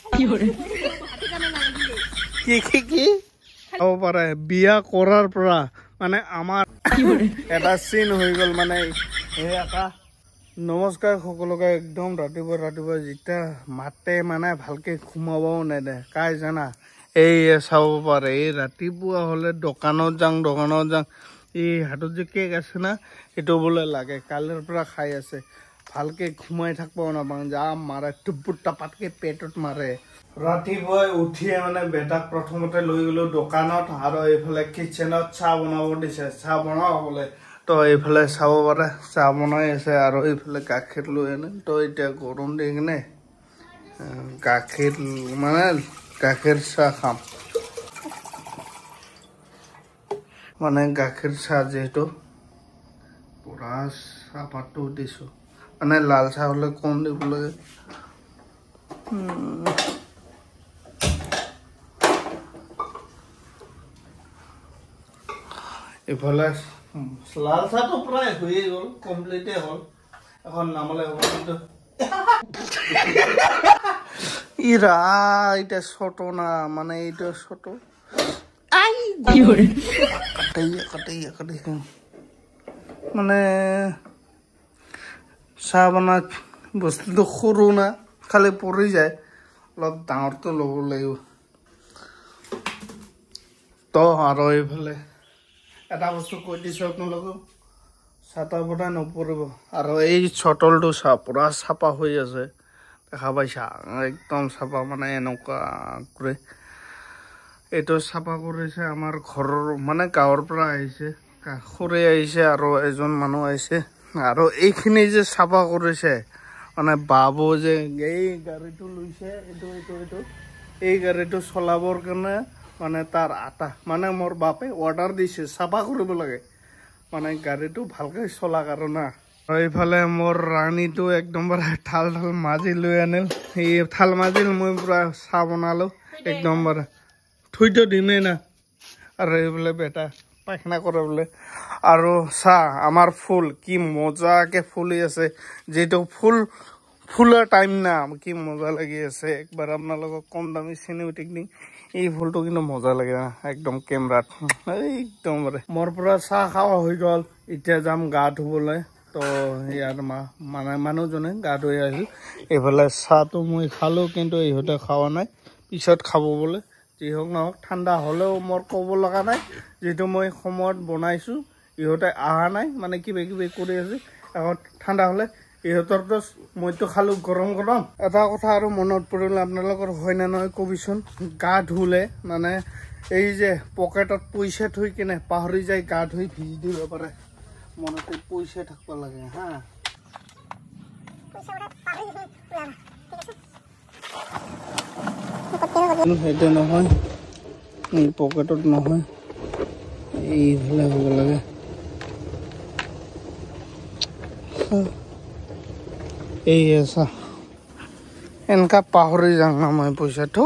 কি হ'ব পাৰে বিয়া কৰাৰ পৰা মানে আমাৰ এটা চিন হৈ গ'ল মানে এই এটা নমস্কাৰ সকলোকে একদম ৰাতিপুৱা যেতিয়া মাতে মানে ভালকে ঘুমাবও নেদে কাই জানা এই চাব পাৰে এই ৰাতিপুৱা হ'লে দোকানত যাওঁ এই হাতত যে কেক আছে না এইটো বোলে লাগে কালিৰ পৰা খাই আছে ভালকে ঘুমাই থাকিব নাপাওঁ যা মাৰে টুপুৰ টাপাতকে পেটত মাৰে ৰাতিপুৱাই উঠিয়ে মানে বেটাক প্ৰথমতে লৈ গ'লো দোকানত আৰু এইফালে কিচেনত চাহ বনাব দিছে চাহ বনাব বোলে তো এইফালে চাব পাৰে চাহ বনাই আছে আৰু এইফালে গাখীৰ লৈ আনে তো এতিয়া গৰম দি কিনে গাখীৰ মানে গাখীৰ চাহ খাম মানে গাখীৰ চাহ যিহেতু পুৰা চাহপাতটো দিছোঁ মানে লাল চাহ হ'লে কম দিব লাগে ইফালে লাল চাহটো প্ৰায় হৈয়ে গ'ল কমপ্লিটে হ'ল এখন নামালে হ'ব কিন্তু ইৰা এতিয়া ছোট না মানে এইটো ছোট মানে চাহ বনাত বস্তুটো সৰু না খালি পৰি যায় অলপ ডাঙৰটো ল'ব লাগিব তো আৰু এইফালে এটা বস্তু কৈ দিছোঁ আপোনালোকক চাটা বটা নপৰিব আৰু এই চটলটো চাহ পুৰা চাফা হৈ আছে দেখা পাইছা একদম চাফা মানে এনেকুৱা কৰে এইটো চাফা কৰিছে আমাৰ ঘৰৰ মানে গাঁৱৰ পৰা আহিছে কাষৰে আহিছে আৰু এজন মানুহ আহিছে আৰু এইখিনি যে চাফা কৰিছে মানে বাবু যে এই গাড়ীটো লৈছে এইটো এই গাড়ীটো চলাবৰ কাৰণে মানে তাৰ আটা মানে মোৰ বাপে অৰ্ডাৰ দিছে চাফা কৰিব লাগে মানে গাড়ীটো ভালকৈ চলা কাৰণে আৰু এইফালে মোৰ ৰাণীটো একদম ঠাল মাজি লৈ আনিল এই ঠাল মাজিল মই পুৰা চাহ বনালোঁ একদম থৈতো দিমেই না আৰু এইফালে বেটা পায়খানা কৰে বোলে আৰু চাহ আমাৰ ফুল কি মজাকে ফুলি আছে যিটো ফুলৰ টাইম না কি মজা লাগি আছে একবাৰ আপোনালোকক কম দামী চিনেমেটিক দিম এই ফুলটো কিন্তু মজা লাগে না একদম কেমেৰাত একদম মোৰ পৰা চাহ খাৱা হৈ গ'ল এতিয়া যাম গা ধুবলৈ তো ইয়াৰ মানে মানুহজনে গা ধুই আহিল এইফালে চাহটো মই খালোঁ কিন্তু ইহঁতে খোৱা নাই পিছত খাব বোলে যি হওক নহওক ঠাণ্ডা হ'লেও মোৰ ক'ব লগা নাই যিহেতু মই সময়ত বনাইছোঁ ইহঁতে অহা নাই মানে কিবা কৰি আছে আকৌ ঠাণ্ডা হ'লে ইহঁতৰতো মইতো খালোঁ গৰম এটা কথা আৰু মনত পৰিলে আপোনালোকৰ হয় নে নহয় কবিচোন গা ধুলে মানে এই যে পকেটত পইচা থৈ কিনে পাহৰি যায় গা ধুই ভিজি দিব পাৰে মনতে পইচা থাকিব লাগে হা সেইটো নহয় পকেটত নহয় এইফালে হ'ব লাগে এই আছা এনেকা পাহৰি যাওঁ না মই পইচাটো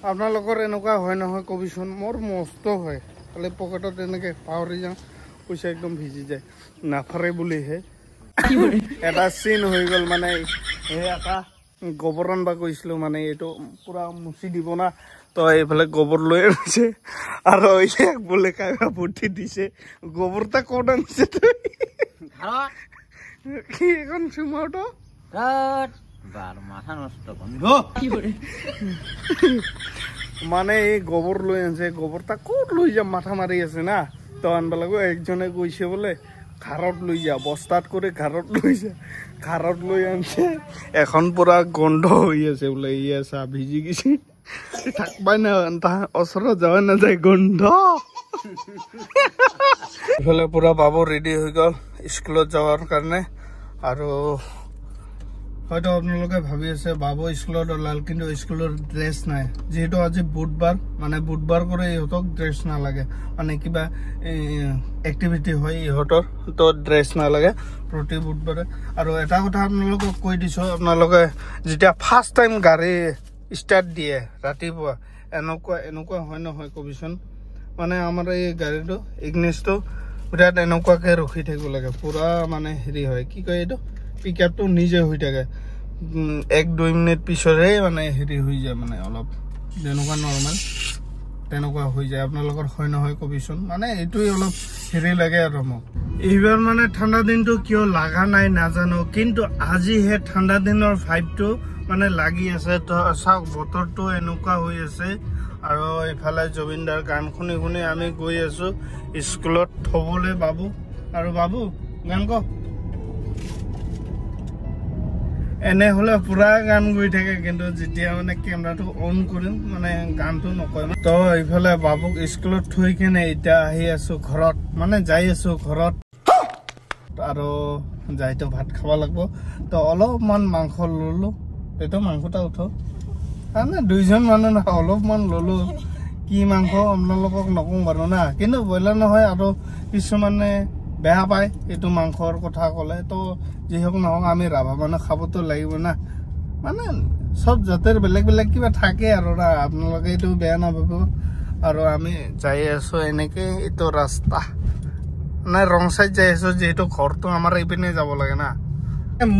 আপোনালোকৰ এনেকুৱা হয় নহয় কবিচোন মোৰ মস্ত হয় খালি পকেটত এনেকৈ পাহৰি যাওঁ পইচা একদম ভিজি যায় নাফাৰে বুলিহে এটা চিন হৈ গ'ল মানে সেই এটা গোবৰ আনবা কৈছিলোঁ মানে এইটো পুৰা মুচি দিব না তো এইফালে গোবৰ লৈ আনিছে আৰু ইয়াক বোলে কাইবা বুদ্ধি দিছে গোবৰটা ক'ত আনিছে তই কি এখন চুমাওটো মানে এই গোবৰ লৈ আনিছে গোবৰটা ক'ত লৈ যাম মাথা মাৰি আছে না তো আনবা লাগিব একজনে কৈছে বোলে ঘাৰত লৈ যা বস্তাত কৰি ঘাৰত লৈ যা ঘাৰত লৈ আনছে এখন পুৰা গন্ধ হৈ আছে বোলে ইয়ে চাহ ভিজি গৈছে থাকবাই না ওচৰত যাব নাযায় গন্ধ এইফালে পুৰা বাবু ৰেডি হৈ গ'ল স্কুলত যাৱাৰ কাৰণে আৰু হয়তো আপোনালোকে ভাবি আছে বাবু স্কুলত ওলাল কিন্তু স্কুলৰ ড্ৰেছ নাই যিহেতু আজি বুধবাৰ মানে বুধবাৰ কৰি ইহঁতক ড্ৰেছ নালাগে মানে কিবা এক্টিভিটি হয় ইহঁতৰ তো ড্ৰেছ নালাগে প্ৰতি বুধবাৰে আৰু এটা কথা আপোনালোকক কৈ দিছোঁ আপোনালোকে যেতিয়া ফাৰ্ষ্ট টাইম গাড়ী ষ্টাৰ্ট দিয়ে ৰাতিপুৱা এনেকুৱা হয় নহয় কবিচোন মানে আমাৰ এই গাড়ীটো ইগনিছটো বিৰাট এনেকুৱাকৈ ৰখি থাকিব লাগে পুৰা মানে হেৰি হয় কি কয় এইটো পিক আপটো নিজে হৈ থাকে 1-2 মিনিট পিছৰে মানে হেৰি হৈ যায় মানে অলপ যেনেকুৱা নৰ্মেল তেনেকুৱা হৈ যায় আপোনালোকৰ হয় নহয় কবিচোন মানে এইটোই অলপ হেৰি লাগে আৰু মোক এইবাৰ মানে ঠাণ্ডা দিনটো কিয় লাগা নাই নাজানো কিন্তু আজি হে ঠাণ্ডা দিনৰ ভাইবটো মানে লাগি আছে তো চাওক বতৰটো এনেকুৱা হৈ আছে আৰু ইফালে জবিনদাৰ গান শুনি শুনি আমি গৈ আছো স্কুলত থবলৈ বাবু আৰু বাবু গান ক এনে হলে পুৰা গান গৈ থাকে কিন্তু যেতিয়া মানে কেমেৰাটো অন কৰিম মানে গানটো নকয় তো ইফালে বাবুক স্কুলত থৈ কেনে এতিয়া আহি আছো ঘৰত মানে যাই আছো ঘৰত আৰু যাইতো ভাত খাব লাগিব তো অলপমান মাংস ললো এইটো মাংসটা উঠো মানে দুইজন মানুহ না অলপমান ললো কি মাংস আপোনালোকক নকওঁ বাৰু না কিন্তু ব্ৰইলাৰ নহয় আৰু কিছুমানে বেয়া পায় এইটো মাংসৰ কথা ক'লে তো যিহওক নহওক আমি ৰাভা মানুহ খাবতো লাগিব না মানে সব জাতেৰ বেলেগ বেলেগ কিবা থাকে আৰু না আপোনালোকে এইটো বেয়া নাপাব আৰু আমি যাই আছো এনেকে এইটো ৰাস্তা মানে ৰং চাইড যাই আছো যিহেতু ঘৰটো আমাৰ এইপিনে যাব লাগে না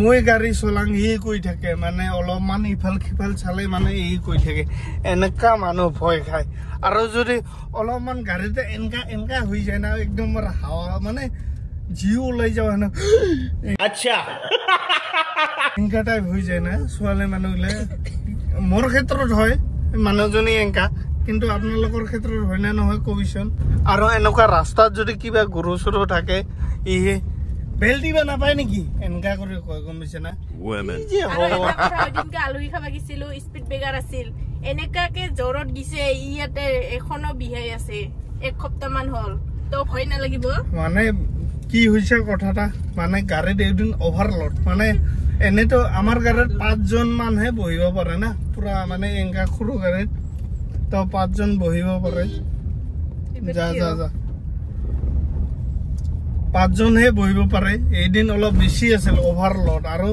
মই গাড়ী চলাং ই কৈ থাকে মানে অলপমান ইফাল সিফাল চালে মানে ই কৈ থাকে এনেকা মানুহ ভয় খায় আৰু যদি অলপমান গাড়ীতে এনেকা হৈ যায় না একদম হাৱা মানে জিও ওলাই যাওয়া না আচ্ছা এনেকা টাইপ হৈ যায় না ছোৱালী মানুহলে মোৰ ক্ষেত্ৰত হয় মানুহজনী এনেকা কিন্তু আপোনালোকৰ ক্ষেত্ৰত হয় না নহয় কবিচোন আৰু এনেকুৱা ৰাস্তাত যদি কিবা গৰু চৰু থাকে ই বেল দিবা নাপায় নেকি এনেকা কৰি কয় গম পাইছে না আলহী খাব গেছিলো স্পীড ব্ৰেকাৰ আছিল এনেকাকে জ্বৰত গিছে ইয়াতে এখনো বিহাই আছে 1 সপ্তাহ মান হল তো ভয় নালাগিব মানে কি হৈছে কথাটা মানে গাড়ীত এদিন অভাৰলোড মানে এনেতো আমাৰ গাড়ীত 5 জন মানুহে বহিব পাৰে না পুৰা মানে এনেকা সৰু গাড়ীত তো 5 জন বহিব পাৰে যা যা যা 5 জনহে বহিব পাৰে এদিন অলপ বেছি আছিল অভাৰলোড আৰু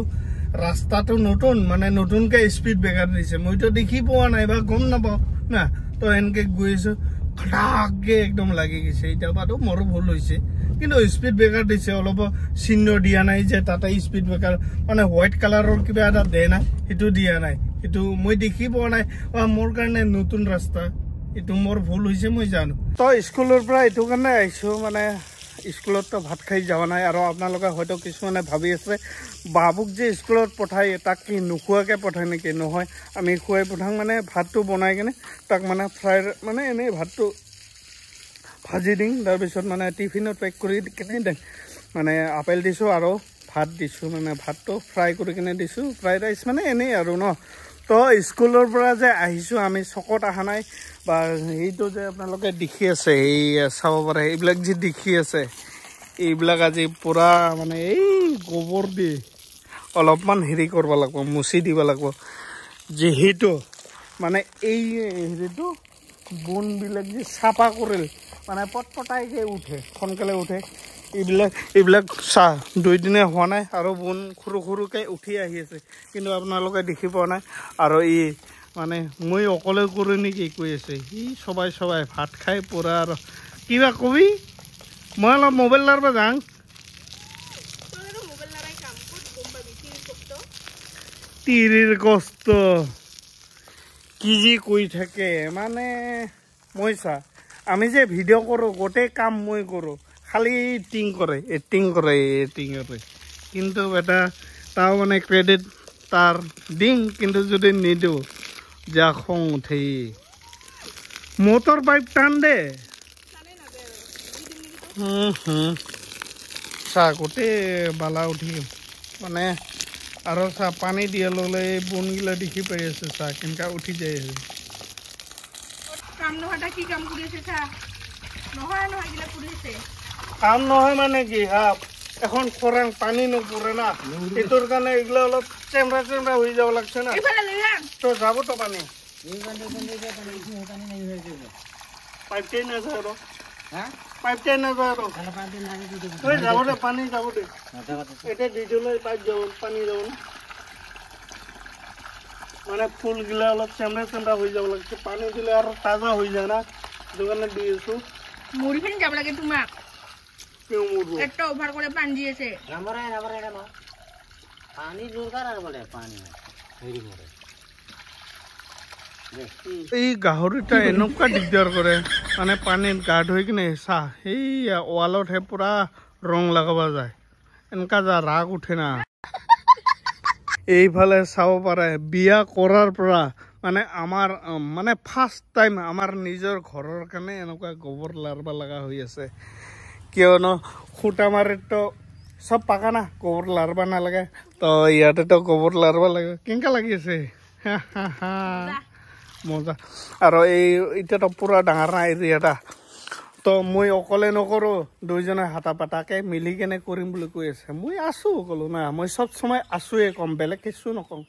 ৰাস্তাটো নতুন মানে নতুনকে স্পীড ব্ৰেকাৰ দিছে মইতো দেখি পোৱা নাই বা গম নাপাওঁ না তো এনেকে গৈছো খটাককে একদম লাগি গৈছে এতিয়া বাটো মোৰো ভুল হৈছে কিন্তু স্পীড ব্ৰেকাৰ দিছে অলপ চিহ্ন দিয়া নাই যে তাতে স্পীড ব্ৰেকাৰ মানে হোৱাইট কালাৰৰ কিবা এটা দে না সেইটো দিয়া নাই সেইটো মই দেখি পোৱা নাই মোৰ কাৰণে নতুন ৰাস্তা এইটো মোৰ ভুল হৈছে মই জানো তো স্কুলৰ পৰা এইটো কাৰণে আহিছো মানে স্কুলত তো ভাত খাই যাওয়া নাই আৰু আপোনালোকে হয়তো কিছুমানে ভাবি আছে বাবুক যে স্কুলত পঠায় তাক কি নোখোৱাকে পঠায় নেকি নহয় আমি খুৱাই পঠাং মানে ভাতটো বনাই কেনে তাক মানে ফ্ৰাই মানে এনেই ভাতটো ভাজি দিং তাৰপিছত মানে টিফিনত পেক কৰি কেনে দিম মানে আপেল দিছোঁ আৰু ভাত দিছোঁ মানে ভাতটো ফ্ৰাই কৰি কেনে দিছোঁ ফ্ৰাইড ৰাইচ মানে এনেই আৰু ন তো স্কুলৰ পৰা যে আহিছোঁ আমি চকত অহা নাই বা এইটো যে আপোনালোকে দেখি আছে এই চাব পাৰে এইবিলাক যে দেখি আছে এইবিলাক আজি পুৰা মানে এই গোবৰ দি অলপমান হেৰি কৰিব লাগিব মুচি দিব লাগিব যিহেতু মানে এই হেৰিটো বনবিলাক যে চাফা কৰিল মানে পটপটাইকে উঠে সোনকালে উঠে এইবিলাক চাহ 2 দিনে হোৱা নাই আৰু বন সৰু সৰুকৈ উঠি আহি আছে কিন্তু আপোনালোকে দেখি পোৱা নাই আৰু ই মানে মই অকলে কৰোঁ নেকি কৈ আছে সি সবাই ভাত খাই পুৰা আৰু কিবা কবি মই অলপ মোবাইল লাৰ পৰা যাওঁ তিৰিৰ কষ্ট কি যি কৈ থাকে মানে মই চা আমি যে ভিডিঅ' কৰোঁ গোটেই কাম মই কৰোঁ খালি এক্টিং কৰে কিন্তু এটা তাও মানে ক্ৰেডিট তাৰ দিং কিন্তু যদি নিদিওঁ যা খং উঠে মটৰ পাইপ টান দে চাহ গোটেই বালা উঠি মানে আৰু চাহ পানী দিয়া ললে বনগিলা দেখি পাই আছে চাহ কেনেকা উঠি যায় আছে কাম নহটা কি কাম কৰি আছে চাহ নহয় গিলা কৰি আছে কাম নহয় মানে কি এখন খৰাং পানী নপৰে না এইটোৰ কাৰণে এইগুলা অলপ চেমৰা হৈ যাব লাগছে না তো যাব তো পানী পাইপটাই নাযায় আৰু পাইপটাই নাযায় আৰু যাব দে পানী যাব দে এতিয়া দি দিলে পাইপ যাব পানী যাব না মানে ফুলগিলা অলপ চেমৰা হৈ যাব লাগছে পানী দিলে আৰু তাজা হৈ যায় না সেইটো কাৰণে দি আছো মুড়ি ফেন যাব লাগে তোমাক একটা ওভাৰ কৰে পানি দিয়েছে পানি দৰকাৰ আৰ বলে পানি হেৰি কৰে এই গাহৰিটা এনেকুৱা দিগদাৰ কৰে মানে পানীত গা ধুই কিনে চাহ সেই ৱালতহে পুৰা ৰং লগাব যায় এনেকুৱা যা ৰাগ উঠে না এইফালে চাব পাৰে বিয়া কৰাৰ পৰা মানে আমাৰ মানে ফাৰ্ষ্ট টাইম আমাৰ নিজৰ ঘৰৰ কাৰণে এনেকুৱা গোবৰ লাৰিব লগা হৈ আছে কিয়নো খুঁটা মাৰিতো সব পাকা না গোবৰ লাৰিব নালাগে তো ইয়াতেতো গোবৰ লাৰিব লাগে কেনেকুৱা লাগি আছে মজা আৰু এই এতিয়াতো পুৰা ডাঙৰ না এৰিয়াটা তো মই অকলে নকৰোঁ দুইজনে হাতা পাতাকে মিলি কেনে কৰিম বুলি কৈ আছে মই আছোঁ ক'লো না মই চব সময় আছোঁৱে কম বেলেগ কিছু নকওঁ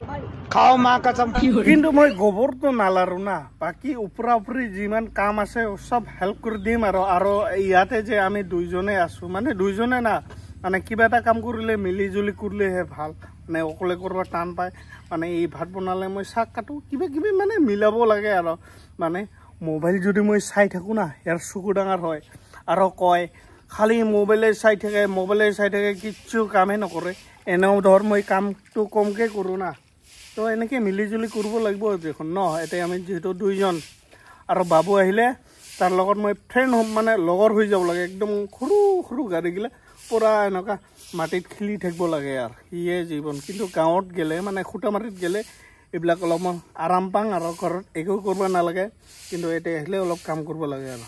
খাওঁ মা কাচাম কিন্তু মই গোবৰটো নালাৰো না বাকী ওপৰা ওপৰি যিমান কাম আছে চব হেল্প কৰি দিম আৰু ইয়াতে যে আমি দুইজনে আছোঁ মানে দুইজনে না মানে কিবা এটা কাম কৰিলে মিলি জুলি কৰিলেহে ভাল মানে অকলে কৰিব টান পায় মানে এই ভাত বনালে মই শাক কাটো কিবা কিবি মানে মিলাব লাগে আৰু মানে মোবাইল যদি মই চাই থাকোঁ না ইয়াৰ চকু ডাঙৰ হয় আৰু কয় খালি মোবাইলে চাই থাকে কিচ্ছু কামেই নকৰে এনেও ধৰ মই কামটো কমকৈ কৰোঁ না তো এনেকৈ মিলি জুলি কৰিব লাগিব দেখোন ন এতিয়া আমি যিহেতু দুইজন আৰু বাবু আহিলে তাৰ লগত মই ফ্ৰেণ্ড মানে লগৰ হৈ যাব লাগে একদম সৰু সৰু গাড়ীগিলা পুৰা এনেকুৱা মাটিত খেলি থাকিব লাগে আৰু ইয়ে জীৱন কিন্তু গাঁৱত গ'লে মানে খুটামাটিত গ'লে এইবিলাক অলপমান আৰাম পাওঁ আৰু ঘৰত একো কৰিব নালাগে কিন্তু এতিয়া আহিলে অলপ কাম কৰিব লাগে আৰু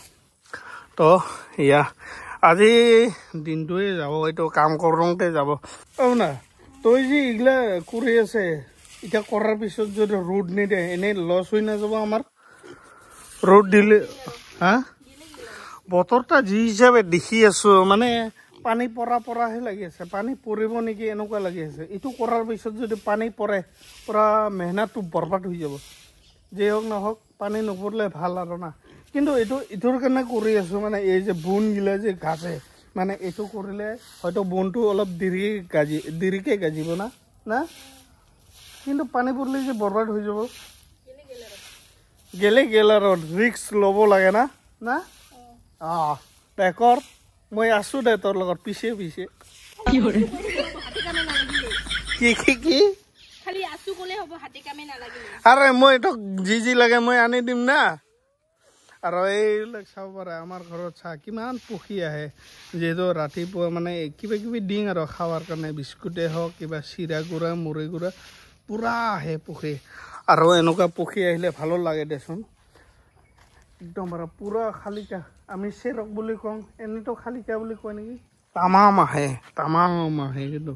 তো এয়া আজি দিনটোৱে যাব এইটো কাম কৰোঁতে যাব না তই যে এইগিলা কৰি আছে এতিয়া কৰাৰ পিছত যদি ৰ'দ নিদিয়ে এনেই লছ হৈ নাযাব আমাৰ ৰ'দ দিলে হা বতৰটা যি হিচাপে দেখি আছোঁ মানে পানী পৰাহে লাগি আছে পানী পৰিব নেকি এনেকুৱা লাগি আছে এইটো কৰাৰ পিছত যদি পানী পৰে পুৰা মেহনতটো বৰবাদ হৈ যাব যি হওক নহওক পানী নপৰিলে ভাল আৰু না কিন্তু এইটোৰ কাৰণে কৰি আছোঁ মানে এই যে বোনগিলা যে গাজে মানে এইটো কৰিলে হয়তো বোনটো অলপ দেৰিকৈ গাজিব না কিন্তু পানী পৰিলে যে বৰবাদ হৈ যাব গেল আৰু ৰিক্স ল'ব লাগে না বেকৰ মই আছোঁ দে তোৰ লগত পিছে কি আৰে মই তোক যি লাগে মই আনি দিম না আৰু এইবিলাক চাব পাৰে আমাৰ ঘৰত চাহ কিমান পক্ষী আহে যিহেতু ৰাতিপুৱা মানে কিবা কিবি দিং আৰু খাৱাৰ কাৰণে বিস্কুটে হওক কিবা চিৰা গুড়া মুড়ি গুড়া পুৰা আহে পক্ষী আৰু এনেকুৱা পক্ষী আহিলে ভালো লাগে দেচোন একদম আৰু পুৰা শালিকা আমি চেৰক বুলি কওঁ এনেতো শালিকা বুলি কয় নেকি তামাম আহে কিন্তু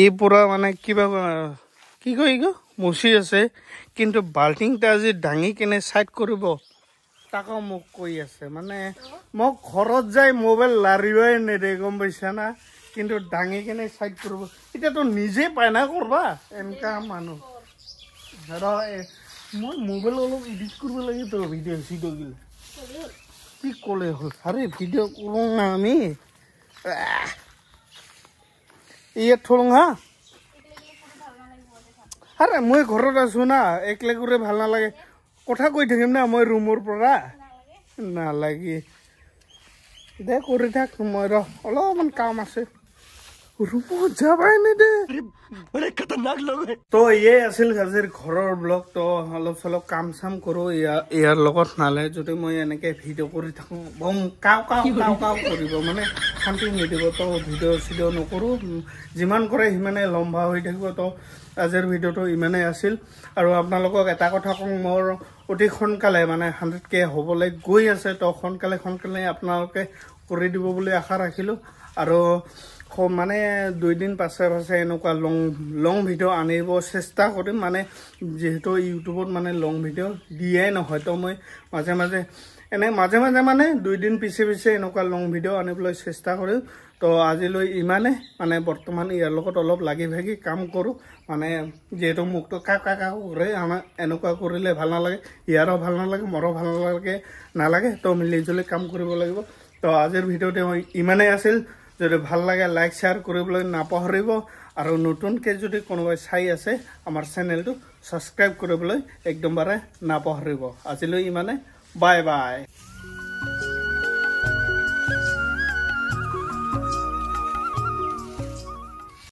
এই পুৰা মানে কিবা কি কয় মুচি আছে কিন্তু বাল্টিংটা আজি দাঙি কেনে চাইড কৰিব তাকো মোক কৈ আছে মানে মোক ঘৰত যাই মোবাইল লাৰিবই নেদে গম পাইছা না কিন্তু দাঙি কেনে চাইড কৰিব এতিয়াতো নিজে পায় না কৰবা এনেকুৱা মানুহ মই মোবাইল অলপ এডিট কৰিব লাগে তো ভিডিঅ' চিডিঅ'গিলা কি ক'লে হ'ল আৰে ভিডিঅ' কৰোঁ না আমি ইয়াত থলোঁ হা আৰে মই ঘৰত আছোঁ না একলে কৰি ভাল নালাগে কথা কৈ থাকিম না মই ৰুমৰ পৰা নালাগে দে কৰি থাক মই অলপমান কাম আছে ৰুমত যাবাই নেদে তো ইয়ে আছিল আজিৰ ঘৰৰ ব্লগ তো অলপ চলপ কাম চাম কৰোঁ ইয়াৰ লগত নালে যদি মই এনেকৈ ভিডিঅ' কৰি থাকোঁ বম কাও কৰিব মানে শান্তি নিদিব তো ভিডিঅ' চিডিঅ' নকৰোঁ যিমান কৰে সিমানে লম্বা হৈ থাকিব তো আজিৰ ভিডিঅ'টো ইমানেই আছিল আৰু আপোনালোকক এটা কথা কওঁ মোৰ অতি সোনকালে মানে 100K হ'বলৈ গৈ আছে তো সোনকালে আপোনালোকে কৰি দিব বুলি আশা ৰাখিলোঁ আৰু মানে 2 দিন পাছে এনেকুৱা লং ভিডিঅ' আনিব চেষ্টা কৰিম মানে যিহেতু ইউটিউবত মানে লং ভিডিঅ' দিয়াই নহয় তো মই মাজে মানে 2 দিন পিছে এনেকুৱা লং ভিডিঅ' আনিবলৈ চেষ্টা কৰিম তো আজিলৈ ইমানে মানে বৰ্তমান ইয়াৰ লগত অলপ লাগি ভাগি কাম কৰোঁ মানে যিহেতু মোকতো কাকা কৰে আমাৰ এনেকুৱা কৰিলে ভাল নালাগে ইয়াৰো ভাল নালাগে মোৰো ভাল নালাগে তো মিলি জুলি কাম কৰিব লাগিব তো আজিৰ ভিডিঅ'টো ইমানেই আছিল যদি ভাল লাগে লাইক শ্বেয়াৰ কৰিবলৈ নাপাহৰিব আৰু নতুনকৈ যদি কোনোবাই চাই আছে আমাৰ চেনেলটো ছাবস্ক্ৰাইব কৰিবলৈ একদমবাৰে নাপাহৰিব আজিলৈ ইমানে বাই